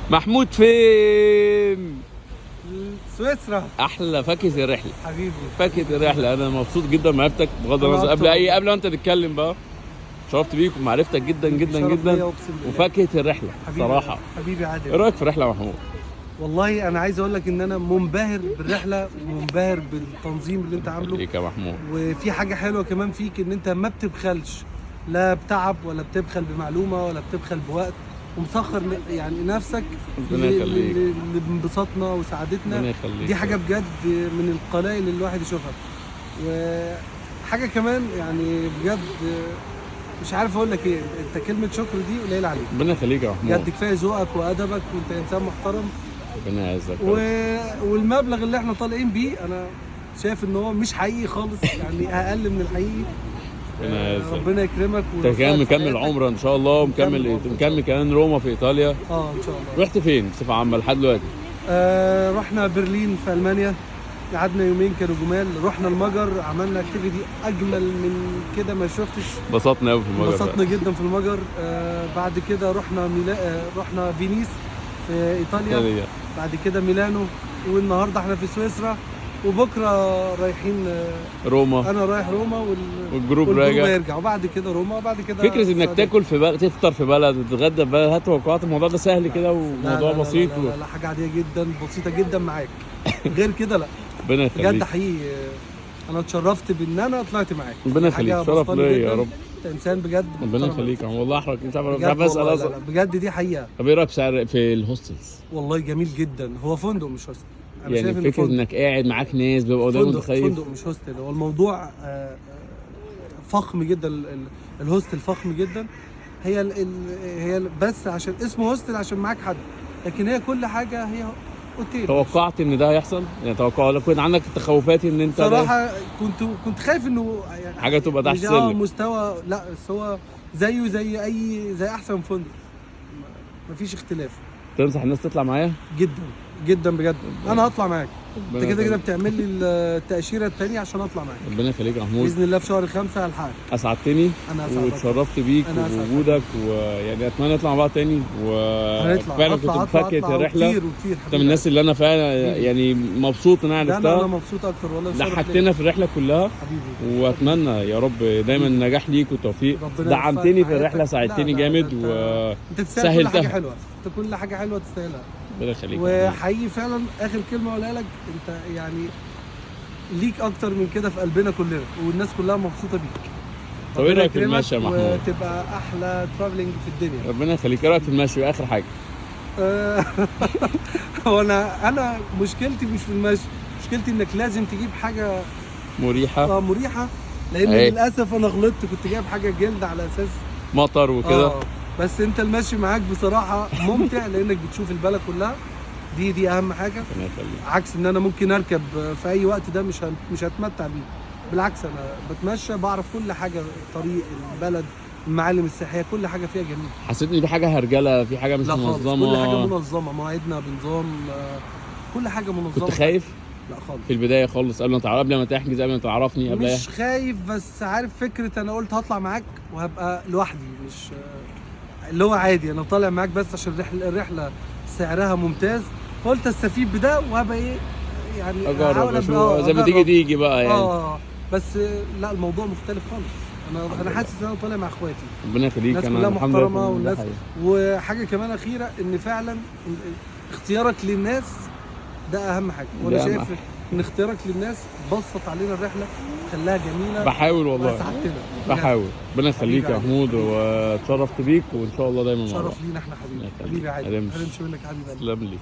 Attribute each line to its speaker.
Speaker 1: محمود فين؟
Speaker 2: سويسرا.
Speaker 1: احلى فاكهه الرحله
Speaker 2: حبيبي
Speaker 1: فاكهه الرحله. انا مبسوط جدا بمعرفتك بغض النظر قبل ما انت تتكلم بقى. شرفت بيك ومعرفتك جدا جدا جدا وفاكهه الرحله صراحه.
Speaker 2: حبيبي عادل،
Speaker 1: ايه رايك في الرحله يا محمود؟
Speaker 2: والله انا عايز اقول لك ان انا منبهر بالرحله ومنبهر بالتنظيم اللي انت عامله.
Speaker 1: ليك يا محمود.
Speaker 2: وفي حاجه حلوه كمان فيك ان انت ما بتبخلش، لا بتعب ولا بتبخل بمعلومه ولا بتبخل بوقت، ومسخر يعني نفسك لانبساطنا وسعادتنا. دي حاجه بجد من القلائل اللي الواحد يشوفها. وحاجه كمان يعني بجد مش عارف اقول لك ايه، انت كلمه شكر دي قليله عليك.
Speaker 1: ربنا يخليك يا محمود.
Speaker 2: بجد كفايه ذوقك وادبك وانت انسان محترم.
Speaker 1: ربنا يعزك.
Speaker 2: والمبلغ اللي احنا طالعين بيه انا شايف ان هو مش حقيقي خالص، يعني اقل من الحقيقي. ربنا يكرمك.
Speaker 1: انت كمان مكمل عمره ان شاء الله، ومكمل كمان روما في ايطاليا.
Speaker 2: ان شاء الله.
Speaker 1: رحت فين بصفه عامه لحد دلوقتي؟
Speaker 2: رحنا برلين في المانيا، قعدنا يومين كانوا جمال. رحنا المجر، عملنا اكتيفيتي اجمل من كده ما شفتش.
Speaker 1: انبسطنا قوي في المجر.
Speaker 2: انبسطنا جدا في المجر. بعد كده رحنا رحنا فينيس في ايطاليا. بعد كده ميلانو، والنهارده احنا في سويسرا، وبكره رايحين
Speaker 1: روما.
Speaker 2: انا رايح روما
Speaker 1: والجروب راجع.
Speaker 2: وبعد كده روما، وبعد كده
Speaker 1: فكره انك تاكل في بلد، تفطر في بلد، وتتغدى في بلد. هات توقعات الموضوع ده سهل كده وموضوع بسيط؟
Speaker 2: لا حاجه عاديه جدا، بسيطه جدا معاك. غير كده لا.
Speaker 1: ربنا يخليك
Speaker 2: بجد حقيقي انا اتشرفت بان انا طلعت معاك.
Speaker 1: ربنا يخليك، شرف ليا يا رب.
Speaker 2: انت انسان بجد.
Speaker 1: ربنا يخليك والله. احرج مش عارف اسال اصلا.
Speaker 2: بجد دي حقيقه.
Speaker 1: طب ايه رايك في الهوستلز؟
Speaker 2: والله جميل جدا. هو فندق مش هوستل.
Speaker 1: أنا يعني فكره فندق. انك قاعد معاك ناس بيبقى قدام متخيل.
Speaker 2: فندق مش هوستل. هو الموضوع فخم جدا. الهوستل فخم جدا. هي بس عشان اسمه هوستل عشان معاك حد، لكن هي كل حاجه هي اوتيل.
Speaker 1: توقعت ان ده هيحصل؟ يعني توقع كنت عندك التخوفات ان انت
Speaker 2: صراحه كنت خايف انه يعني
Speaker 1: حاجه تبقى تحت السلم.
Speaker 2: مستوى لا، بس هو زيه زي احسن فندق، مفيش اختلاف.
Speaker 1: تنصح الناس تطلع معايا؟
Speaker 2: جدا جدا بجد. انا هطلع معاك. انت كده بتعمل لي التاشيره الثانيه عشان اطلع معاك.
Speaker 1: ربنا يخليك يا محمود.
Speaker 2: باذن الله في شهر 5 هلحقك.
Speaker 1: اسعدتني واتشرفت بيك وبوجودك، ويعني اتمنى نطلع مع بعض تاني. وفعلا كنت بفكر الرحله.
Speaker 2: كتير
Speaker 1: انت من الناس اللي انا فعلا يعني مبسوط ان انا عرفتها.
Speaker 2: انا مبسوط اكتر والله.
Speaker 1: ضحكتنا في الرحله كلها
Speaker 2: حبيبي.
Speaker 1: واتمنى يا رب دايما النجاح ليك والتوفيق. دعمتني في الرحله، ساعدتني جامد
Speaker 2: انت تستاهل كل حاجه حلوه. انت كل حاجه حلوه تستاهلها.
Speaker 1: ربنا يخليك.
Speaker 2: وحقيقي فعلا اخر كلمه اقولها لك، انت يعني ليك اكتر من كده في قلبنا كلنا، والناس كلها مبسوطه بيك.
Speaker 1: طب ايه رايك في المشي يا محمود؟
Speaker 2: وتبقى احلى ترافلنج في الدنيا.
Speaker 1: ربنا يخليك. ايه رايك في المشي؟ اخر حاجه
Speaker 2: هو انا مشكلتي مش في المشي، مشكلتي انك لازم تجيب حاجه
Speaker 1: مريحه.
Speaker 2: مريحه، لان للاسف انا غلطت، كنت جايب حاجه جلد على اساس
Speaker 1: مطر وكده.
Speaker 2: بس انت المشي معاك بصراحه ممتع لانك بتشوف البلد كلها. دي اهم حاجه. عكس ان انا ممكن اركب في اي وقت، ده مش هتمتع بيه. بالعكس انا بتمشى بعرف كل حاجه، طريق البلد، المعالم السياحيه، كل حاجه فيها جميل.
Speaker 1: حسيت ان في حاجه هرجله، في حاجه مش منظمه؟
Speaker 2: كل حاجه منظمه، مواعيدنا بنظام، كل حاجه منظمه.
Speaker 1: كنت خايف؟
Speaker 2: لا خالص.
Speaker 1: في البدايه خالص قبل ما تحجز، قبل ما تعرفني، قبل
Speaker 2: مش خايف، بس عارف فكره انا قلت هطلع معاك وهبقى لوحدي، مش اللي هو عادي انا طالع معاك بس عشان الرحله سعرها ممتاز، قلت استفيد بده وهبقى ايه يعني
Speaker 1: اجرب زي ما تيجي بقى يعني.
Speaker 2: بس لا الموضوع مختلف خالص. انا حاسس ان انا طالع مع اخواتي.
Speaker 1: ربنا يخليك.
Speaker 2: الناس كلها محترمه والناس. وحاجه كمان اخيره، ان فعلا اختيارك للناس ده اهم حاجه. وانا شايف ان اختيارك للناس بسط علينا الرحله، خلاها جميله.
Speaker 1: بحاول والله. بحاول. ربنا يخليك يا محمود، واتشرفت بيك، وان شاء الله دايما مع بعض.
Speaker 2: شرف لينا احنا حبيبي. حبيبي عادي. انا مش منك حبيبي.
Speaker 1: تسلم لي.